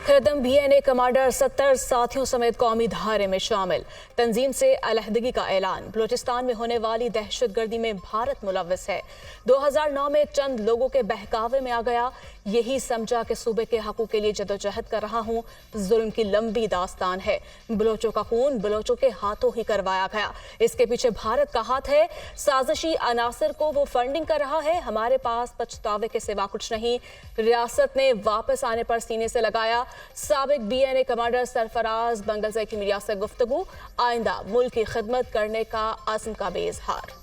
खिरदम BNA commander 70 साथियों समेत कौमी धारे में शामिल। तंजीम से अलहदगी का ऐलान। बलूचिस्तान में होने वाली दहशतगर्दी में भारत मुलव्वस है। 2009 में चंद लोगों के बहकावे में आ गया। यही समझा कि सूबे के हकूक के लिए जदोजहद कर रहा हूँ। जुल्म की लंबी दास्तान है। बलोचों का खून बलोचों के हाथों ही करवाया गया। इसके पीछे भारत का हाथ है। साजिशी अनासर को वो फंडिंग कर रहा है। हमारे पास पछतावे के सिवा कुछ नहीं। रियासत ने वापस आने पर सीने से लगाया। साबिक BNA कमांडर सरफराज बंगलज़ई की मीडिया से गुफ्तगू। आइंदा मुल्क की खिदमत करने का अज़्म का बेइज़हार।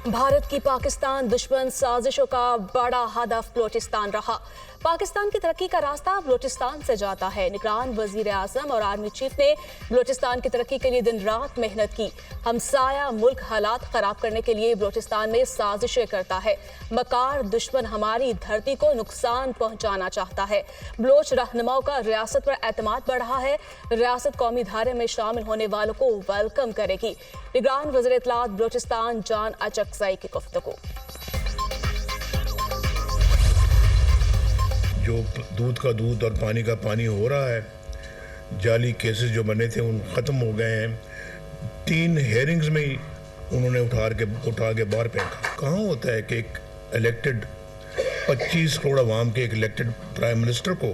भारत की पाकिस्तान दुश्मन साजिशों का बड़ा हदफ बलूचिस्तान रहा। पाकिस्तान की तरक्की का रास्ता बलूचिस्तान से जाता है। निगरान वजीर आजम और आर्मी चीफ ने बलूचिस्तान की तरक्की के लिए दिन रात मेहनत की। हमसाया मुल्क हालात खराब करने के लिए बलूचिस्तान में साजिशें करता है। मकार दुश्मन हमारी धरती को नुकसान पहुंचाना चाहता है। बलोच रहनुमाओं का रियासत पर एतमाद बढ़ रहा है। रियासत कौमी धारे में शामिल होने वालों को वेलकम करेगी। निगरान वज़ीर इत्तलात बलूचिस्तान जान अचकज़ई की गुफ्तगू। जो दूध का दूध और पानी का पानी हो रहा है, जाली केसेस जो बने थे उन ख़त्म हो गए हैं। 3 हेयरिंग्स में ही उन्होंने उठा के बाहर फेंका। कहाँ होता है कि एक इलेक्टेड 25 करोड़ अवाम के एक इलेक्टेड प्राइम मिनिस्टर को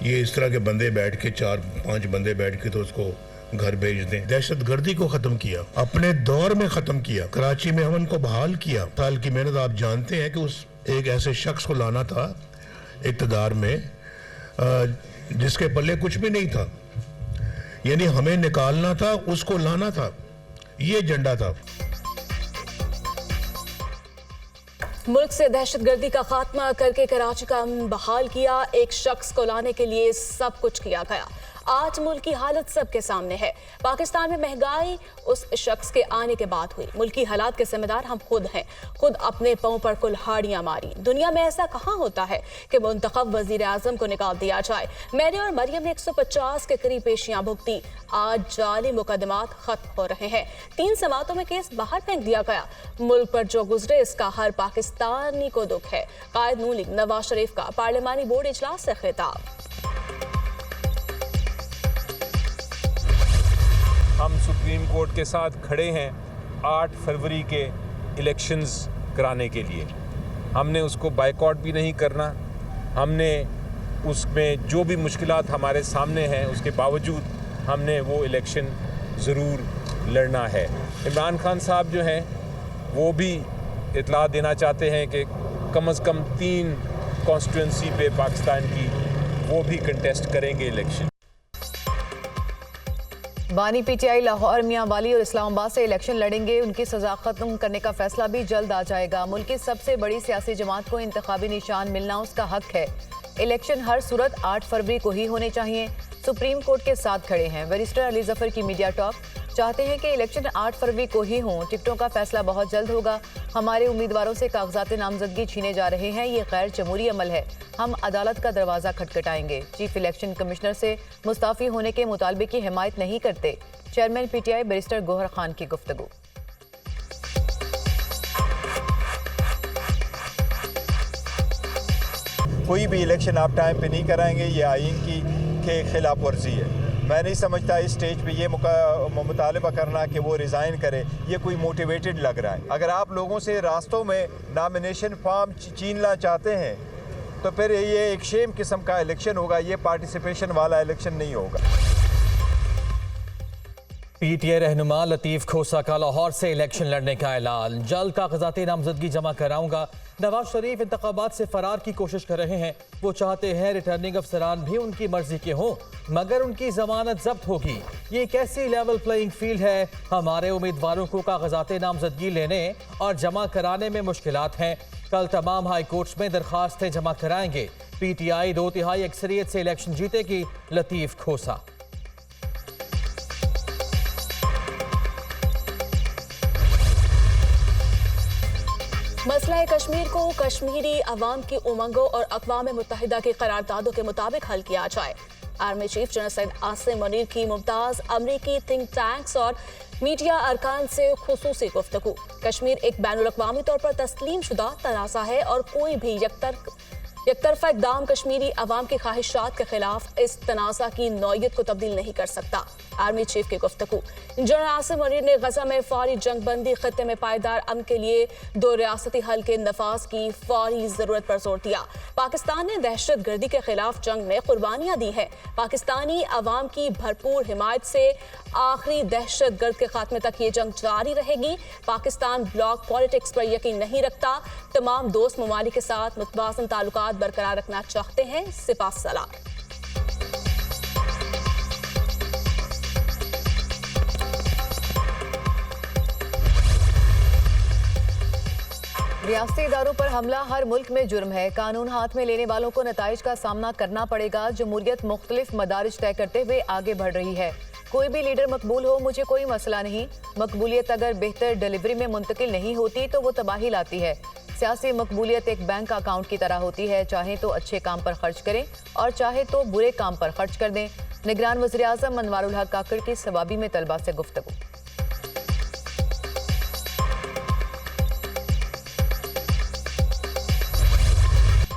ये इस तरह के बंदे बैठ के 4-5 बंदे बैठ के तो उसको घर भेज दें। दहशतगर्दी को ख़त्म किया, अपने दौर में ख़त्म किया। कराची में हम उनको बहाल किया। साल की मेहनत आप जानते हैं कि उस एक ऐसे शख्स को लाना था इक़्तिदार में जिसके पल्ले कुछ भी नहीं था, यानी हमें निकालना था, उसको लाना था, ये एजेंडा था। मुल्क से दहशतगर्दी का खात्मा करके कराची का अमन बहाल किया। एक शख्स को लाने के लिए सब कुछ किया गया। आज मुल्क की हालत सबके सामने है। पाकिस्तान में महंगाई उस शख्स के आने के बाद हुई। मुल्क की हालात के जिम्मेदार हम खुद हैं। खुद अपने पांव पर कुल्हाड़ियां मारी। दुनिया में ऐसा कहां होता है कि मुंतखब वजीर आजम को निकाल दिया जाए। मैंने और मरियम ने 150 के करीब पेशियां भुगती। आज जाली मुकदमात खत्म हो रहे हैं। 3 समातों में केस बाहर फेंक दिया गया। मुल्क पर जो गुजरे इसका हर पाकिस्तानी को दुख है। कायद नून लीग नवाज शरीफ का पार्लिमानी बोर्ड इजलास से खिताब। हम सुप्रीम कोर्ट के साथ खड़े हैं 8 फरवरी के इलेक्शंस कराने के लिए। हमने उसको बायकॉट भी नहीं करना। हमने उसमें जो भी मुश्किलात हमारे सामने हैं उसके बावजूद हमने वो इलेक्शन ज़रूर लड़ना है। इमरान खान साहब जो हैं वो भी इत्तला देना चाहते हैं कि कम से कम 3 कॉन्स्टिट्यूंसी पे पाकिस्तान की वो भी कंटेस्ट करेंगे इलेक्शन। बानी PTI लाहौर मियां वाली और इस्लामाबाद से इलेक्शन लड़ेंगे। उनकी सजा खत्म करने का फैसला भी जल्द आ जाएगा। मुल्क की सबसे बड़ी सियासी जमात को इंतखाबी निशान मिलना उसका हक है। इलेक्शन हर सूरत 8 फरवरी को ही होने चाहिए। सुप्रीम कोर्ट के साथ खड़े हैं। बैरिस्टर अली जफर की मीडिया टॉक चाहते हैं कि इलेक्शन 8 फरवरी को ही हों। टिकटों का फैसला बहुत जल्द होगा। हमारे उम्मीदवारों से कागजात नामजदगी छीने जा रहे हैं। ये गैर जमहूरी अमल है। हम अदालत का दरवाज़ा खटखटाएंगे। चीफ इलेक्शन कमिश्नर से मुस्ताफ़ी होने के मुतालबे की हिमायत नहीं करते। Chairman PTI barrister Gohar Khan की गुफ्तगू। कोई भी इलेक्शन आप टाइम पे नहीं कराएंगे, ये आइन की के खिलाफ वर्जी है। मैं नहीं समझता इस स्टेज पे ये मुतालबा करना कि वो रिज़ाइन करे, ये कोई मोटिवेटेड लग रहा है। अगर आप लोगों से रास्तों में नामिनेशन फॉर्म छीनना चाहते हैं तो फिर ये एक शेम किस्म का इलेक्शन होगा, ये पार्टिसिपेशन वाला इलेक्शन नहीं होगा। PTI रहनुमा लतीफ़ खोसा का लाहौर से इलेक्शन लड़ने का ऐलान। जल्द कागजात नामजदगी जमा कराऊंगा। नवाज शरीफ इंतखाबात से फरार की कोशिश कर रहे हैं। वो चाहते हैं रिटर्निंग अफसरान भी उनकी मर्जी के हों, मगर उनकी जमानत जब्त होगी। ये कैसी लेवल प्लेइंग फील्ड है। हमारे उम्मीदवारों को कागजात नामजदगी लेने और जमा कराने में मुश्किलात हैं। कल तमाम हाई कोर्ट्स में दरखास्तें जमा कराएंगे। PTI 2/3 अक्सरियत से इलेक्शन जीतेगी। लतीफ़ खोसा। मसला कश्मीर को कश्मीरी अवाम की उमंगों और अक़वाम मुत्तहिदा की करारदादों के मुताबिक हल किया जाए। Army chief general Syed Asim Munir की मुमताज़ अमरीकी थिंक टैंक्स और मीडिया अरकान से खुसूसी गुफ्तगू। कश्मीर एक बैनुल अक़वामी तौर पर तस्लीम शुदा तनाज़ा है और कोई भी यकतरफ एकतरफा इक़दाम कश्मीरी अवाम की ख्वाहिशात के खिलाफ इस तनाज़ा की नौयत को तब्दील नहीं कर सकता। आर्मी चीफ की गुफ्तगू। जनरल आसिम मनीर ने गजा में फौरी जंगबंदी, खत्ते में पायदार अमन के लिए 2 रियासती हल के नफाज की फौरी जरूरत पर जोर दिया। पाकिस्तान ने दहशत गर्दी के खिलाफ जंग में कुर्बानियां दी हैं। पाकिस्तानी अवाम की भरपूर हिमायत से आखिरी दहशत गर्द के खात्मे तक ये जंग जारी रहेगी। पाकिस्तान ब्लॉक पॉलिटिक्स पर यकीन नहीं रखता। तमाम दोस्त ममालिक के साथ मुतवाज़न ताल्लुकात बरकरार रखना चाहते हैं। सिपा सलार। रियासती इदारों पर हमला हर मुल्क में जुर्म है। कानून हाथ में लेने वालों को नताइज का सामना करना पड़ेगा। जमहूरियत मुख्तलिफ मदारिज तय करते हुए आगे बढ़ रही है। कोई भी लीडर मकबूल हो, मुझे कोई मसला नहीं। मकबूलियत अगर बेहतर डिलीवरी में मुंतकिल नहीं होती तो वो तबाही लाती है। सियासी मकबूलियत एक बैंक अकाउंट की तरह होती है। चाहे तो अच्छे काम पर खर्च करें और चाहे तो बुरे काम पर खर्च कर दें। निगरान वज़ीर आज़म अनवारुल हक काकड़ की सवाबी में तलबा से गुफ्तगू।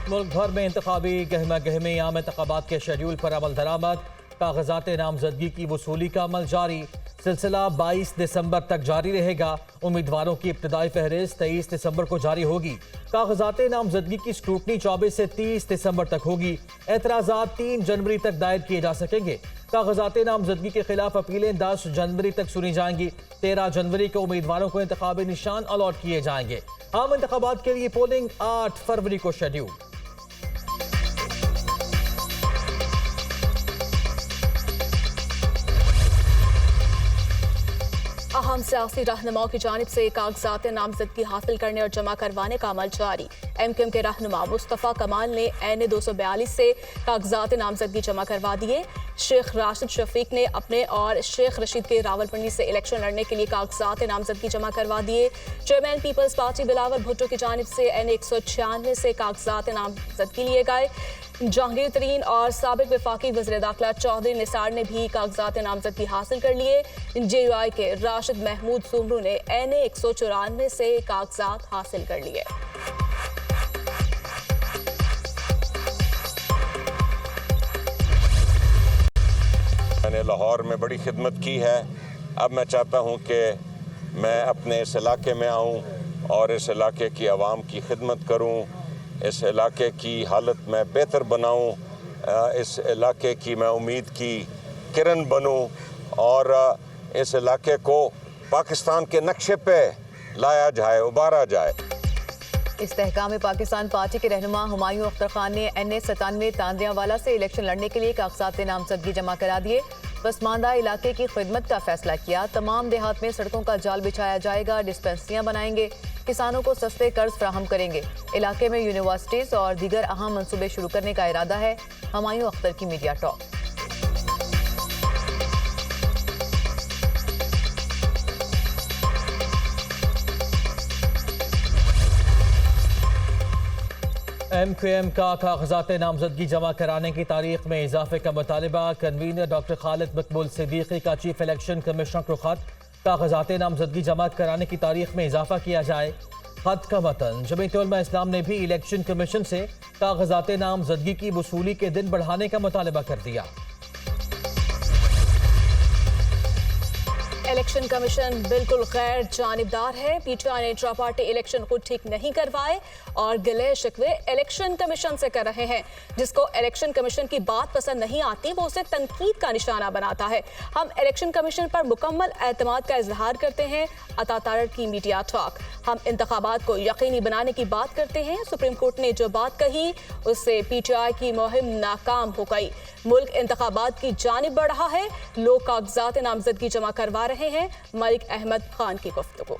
मुल्क भर में इंतखाबी गहमा गहमी आम इंतखाबात के शेड्यूल पर अमल दरामद। कागजात नामजदगी की वसूली का अमल जारी। सिलसिला 22 दिसंबर तक जारी रहेगा। उम्मीदवारों की इब्तदाई फहरिस्त 23 दिसंबर को जारी होगी। कागजात नामजदगी की स्क्रूटनी 24 से 30 दिसंबर तक होगी। एतराज़ात 3 जनवरी तक दायर किए जा सकेंगे। कागजात नामजदगी के खिलाफ अपीलें 10 जनवरी तक सुनी जाएंगी। 13 जनवरी को उम्मीदवारों को इंतखाबी निशान अलॉट किए जाएंगे। आम इंतखाबात के लिए पोलिंग 8 फरवरी को शेड्यूल। अहम सियासी रहनुमाओं की जानिब से कागजात नामजदगी हासिल करने और जमा करवाने का अमल जारी। MQM के रहनुमा मुस्तफ़ा कमाल ने NA 242 से कागजात नामजदगी जमा करवा दिए। शेख राशिद शफीक ने अपने और शेख रशीद के रावलपिंडी से इलेक्शन लड़ने के लिए कागजात नामजदगी जमा करवा दिए। चेयरमैन पीपल्स पार्टी बिलावल भुट्टो की जानिब से NA 196 से कागजात नामजदगी लिए गए। जहांगीर तरीन और साबिक वफाकी वज़ीर दाखिला चौधरी निसार ने भी कागजात नामजदगी हासिल कर लिए। JUI के राशिद महमूद सुमरू ने NA 194 से कागजात हासिल कर लिए। मैंने लाहौर में बड़ी खिदमत की है। अब मैं चाहता हूं कि मैं अपने इस इलाके में आऊं और इस इलाके की आवाम की खिदमत करूं, इस इलाके की हालत में बेहतर बनाऊं, इस इलाके की मैं उम्मीद की किरण बनूं और इस इलाके को पाकिस्तान के नक्शे पे लाया जाए, उबारा जाए। इस्तेहकाम पाकिस्तान पार्टी के रहनुमा हुमायूं अख्तर खान ने NA 97 तांदियावाला से इलेक्शन लड़ने के लिए कागजात नामजदगी जमा करा दिए। पसमानदा इलाके की खिदमत का फैसला किया। तमाम देहात में सड़कों का जाल बिछाया जाएगा। डिस्पेंसरियां बनाएंगे। किसानों को सस्ते कर्ज फराहम करेंगे। इलाके में यूनिवर्सिटीज और दीगर अहम मंसूबे शुरू करने का इरादा है। हुमायूं अख्तर की मीडिया टॉक। MQM का कागजात नामजदगी जमा कराने की तारीख में इजाफे का मुतालबा। कन्वीनर डॉक्टर खालिद मकबूल सिद्दीकी का चीफ इलेक्शन कमिश्नर को खत। कागजात नामजदगी जमा कराने की तारीख में इजाफा किया जाए। खत का मतन जमीयत उलमा इस्लाम ने भी इलेक्शन कमीशन से कागजात नामजदगी की वसूली के दिन बढ़ाने का मुतालबा कर दिया। इलेक्शन कमीशन बिल्कुल गैर जानिबदार है। PTI ने इंट्रा पार्टी इलेक्शन खुद ठीक नहीं करवाए और गिले शिकवे इलेक्शन कमीशन से कर रहे हैं। जिसको इलेक्शन कमीशन की बात पसंद नहीं आती वो उसे तनकीद का निशाना बनाता है। हम इलेक्शन कमीशन पर मुकम्मल एतमाद का इजहार करते हैं। अता तारड़ की मीडिया टॉक। हम इंतखाबात को यकीनी बनाने की बात करते हैं। सुप्रीम कोर्ट ने जो बात कही उससे PTI की मुहिम नाकाम हो गई। मुल्क इंतखाबात की जानिब बढ़ रहा है। लोग कागजात नामजदगी जमा करवा रहे हैं। मलिक अहमद खान की गुफ्तगू।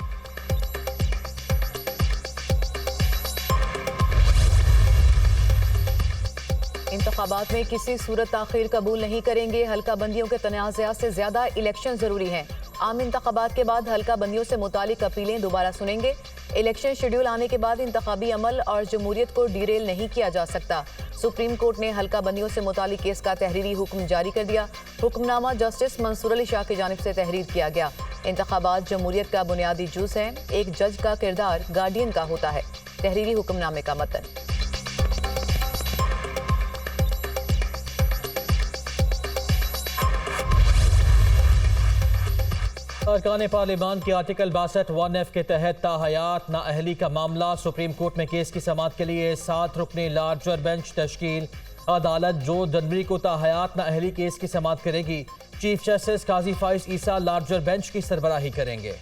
इंतखाबात में किसी सूरत ताखीर कबूल नहीं करेंगे। हल्का बंदियों के तनाज़ात से ज्यादा इलेक्शन जरूरी हैं। आम इंतखाबात के बाद हल्का बंदियों से मुतालिक अपीलें दोबारा सुनेंगे। इलेक्शन शेड्यूल आने के बाद इंतखाबी अमल और जमहूरियत को डीरेल नहीं किया जा सकता। सुप्रीम कोर्ट ने हल्का बंदियों से मुतालिक केस का तहरीरी हुक्म जारी कर दिया। हुक्मनामा जस्टिस मंसूर अली शाह की जानिब से तहरीर किया गया। इंतखाबात जमहूरियत का बुनियादी जुज़ है। एक जज का किरदार गार्डियन का होता है। तहरीरी हुक्मनामे का मतन। अरकान पार्लिमान के आर्टिकल 62(1)(f) के तहत ताहयात नाअहली का मामला सुप्रीम कोर्ट में केस की समाअत के लिए 7 रुकनी लार्जर बेंच तश्कील। अदालत 2 जनवरी को ताहयात नाअहली केस की समाअत करेगी। चीफ जस्टिस काजी फाइज ईसा लार्जर बेंच की सरबराही करेंगे।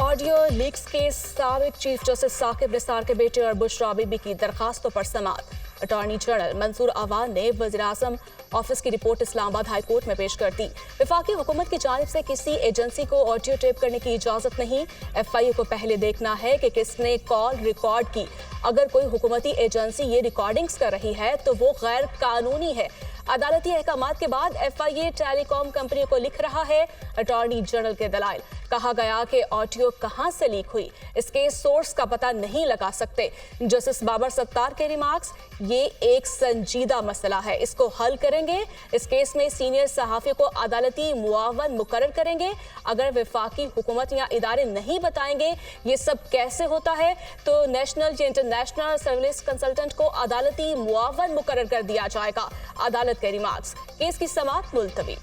ऑडियो लीक्स के साबिक चीफ जस्टिस साकिब निसार के बेटे और बुशरा बीबी की दरखास्तों पर समाअत। अटॉर्नी जनरल मंसूर अवान ने वज़ीर-ए-आज़म ऑफिस की रिपोर्ट इस्लामाबाद हाई कोर्ट में पेश कर दी। वफाकी हुकूमत की जानिब से किसी एजेंसी को ऑडियो टेप करने की इजाजत नहीं। FIA को पहले देखना है कि किसने कॉल रिकॉर्ड की। अगर कोई हुकूमती एजेंसी ये रिकॉर्डिंग्स कर रही है तो वो गैर कानूनी है। अदालती अहकामात के बाद FIA टेलीकॉम कंपनी को लिख रहा है। अटॉर्नी जनरल के दलाइल, कहा गया कि ऑडियो कहां से लीक हुई इसके सोर्स का पता नहीं लगा सकते। जस्टिस बाबर सत्तार के रिमार्क्स, ये एक संजीदा मसला है, इसको हल करेंगे। इस केस में सीनियर सहाफ़ी को अदालती मुआवन मुकर्रर करेंगे। अगर वफाकी हुकूमत या इदारे नहीं बताएंगे ये सब कैसे होता है तो नेशनल या इंटरनेशनल सर्विलेंस कंसल्टेंट को अदालती मुआवन मुकर्रर कर दिया जाएगा। अदालत के रिमार्क्स, केस की समाअत मुलतवी।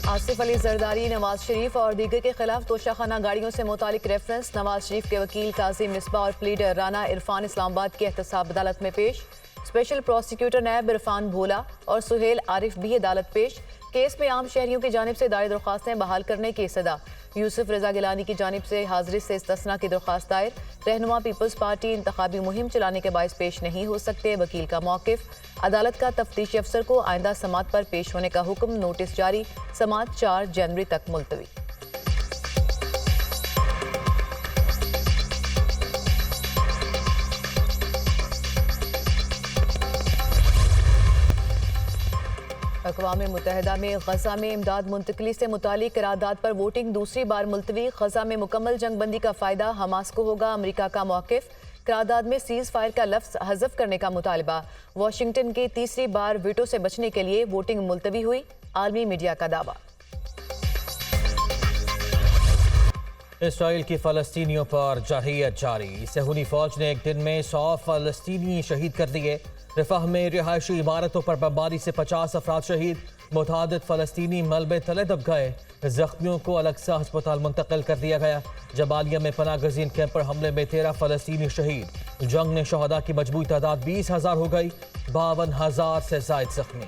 आसिफ अली जरदारी, नवाज शरीफ और दीगर के खिलाफ तोशाखाना गाड़ियों से मुतालिक रेफरेंस। नवाज शरीफ के वकील काजी मिसबा और प्लीडर राना इरफान इस्लामाबाद की एहतसाब अदालत में पेश। स्पेशल प्रोसिक्यूटर नैब इरफान भोला और सुहेल आरिफ भी अदालत पेश। केस में आम शहरियों की जानिब से दायर दरख्वास्तें बहाल करने की सदा। यूसुफ रजा गिलानी की जानिब से हाजिरी से इस्तिस्ना की दरख्वास्त दायर। रहनुमा पीपल्स पार्टी इंतखाबी मुहिम चलाने के बायस पेश नहीं हो सकते। वकील का मौक़िफ़। अदालत का तफ्तीशी अफसर को आइंदा समाअत पर पेश होने का हुक्म। नोटिस जारी। समाअत 4 जनवरी तक मुलतवी। अक़वाम मुत्तहिदा में गजा में इमदाद मुंतकली से मुतालिक करारदाद पर वोटिंग दूसरी बार मुलतवी। गजा में मुकम्मल जंगबंदी का फ़ायदा हमास को होगा। अमरीका का मौक़िफ़। करारदाद में सीज़ फायर का लफ्ज़ हज़फ करने का मुतालबा। वाशिंगटन की तीसरी बार वीटो से बचने के लिए वोटिंग मुलतवी हुई। आलमी मीडिया का दावा। इसराइल की फ़लस्तीनियों पर जरहियत जारी। सहूनी फ़ौज ने एक दिन में 100 फ़लस्तीनी शहीद कर दिए। रफ़ाह में रिहायशी इमारतों पर बमबारी से 50 अफराद शहीद। मुतादिद फ़लस्तीनी मलबे तले दब गए। जख्मियों को अलग सा अस्पताल मुंतकिल कर दिया गया। जबालिया में पनाह गज़ीन कैंप पर हमले में 13 फ़लस्तीनी शहीद। जंग में शहदा की मजबूरी तादाद 20,000 हो गई। 52,000 से ज़ायद जख्मी।